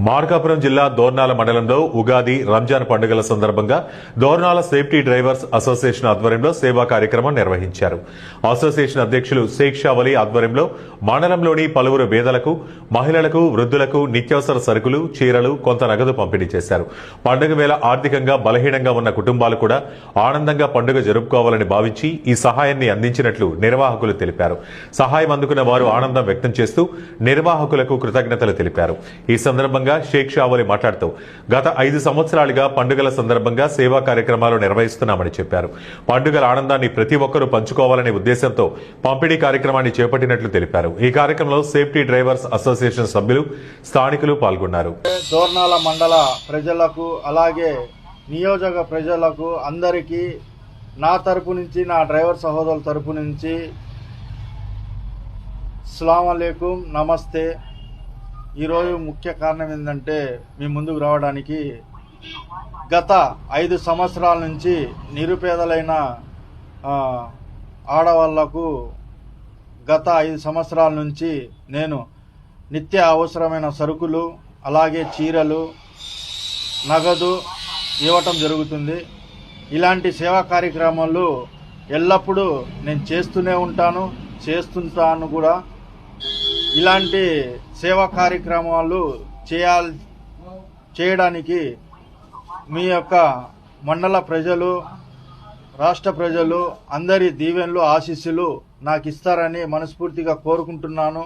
మార్కాపురం జిల్లా దోర్నాల మండలంలో ఉగాది రంజాన్ పండుగల సందర్భంగా దోర్నాల సేఫ్టీ డ్రైవర్స్ అసోసియేషన్ ఆధ్వర్యంలో సేవా కార్యక్రమం నిర్వహించారు. అసోసియేషన్ అధ్యక్షులు షేక్ షా వలీ ఆధ్వర్యంలో మండలంలోని పలువురు పేదలకు, మహిళలకు, వృద్ధులకు నిత్యావసర సరుకులు, చీరలు, కొంత నగదు పంపిణీ చేశారు. పండుగ వేళ ఆర్థికంగా బలహీనంగా ఉన్న కుటుంబాలు కూడా ఆనందంగా పండుగ జరుపుకోవాలని భావించి ఈ సహాయాన్ని అందించినట్లు నిర్వాహకులు తెలిపారు. సహాయం అందుకున్న వారు ఆనందం వ్యక్తం చేస్తూ నిర్వాహకులకు కృతజ్ఞతలు తెలిపారు. ఈ సందర్భంగా షేక్ షా వలీ మాట్లాడుతూ గత 5 సంవత్సరాలుగా పండుగల సందర్భంగా సేవా కార్యక్రమాలు నిర్వహిస్తున్నామని చెప్పారు. పండుగల ఆనందాన్ని ప్రతి ఒక్కరూ పంచుకోవాలనే ఉద్దేశంతో పంపిణీ కార్యక్రమాన్ని చేపట్టినట్లు తెలిపారు. ఈ కార్యక్రమంలో సేఫ్టీ డ్రైవర్స్ అసోసియేషన్ సభ్యులు, స్థానికులు పాల్గొన్నారు. దోర్నాల మండల ప్రజలకు అలాగే నియోజక ప్రజలకు అందరికీ నా తరపు నుంచి, నా డ్రైవర్ సహోదరుల తరపు నుంచి అస్సలాము అలైకుం, నమస్తే. ఈరోజు ముఖ్య కారణం ఏంటంటే మీ ముందుకు రావడానికి గత 5 సంవత్సరాల నుంచి నిరుపేదలైన ఆడవాళ్లకు గత 5 సంవత్సరాల నుంచి నేను నిత్య అవసరమైన సరుకులు, అలాగే చీరలు, నగదు ఇవ్వటం జరుగుతుంది. ఇలాంటి సేవా కార్యక్రమాలు ఎల్లప్పుడూ నేను చేస్తుంటాను కూడా. ఇలాంటి సేవా కార్యక్రమాలు చేయడానికి మీ యొక్క మండల ప్రజలు, రాష్ట్ర ప్రజలు అందరి దీవెనలు, ఆశీస్సులు నాకు ఇస్తారని మనస్ఫూర్తిగా కోరుకుంటున్నాను.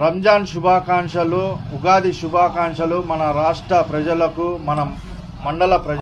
రంజాన్ శుభాకాంక్షలు, ఉగాది శుభాకాంక్షలు మన రాష్ట్ర ప్రజలకు, మన మండల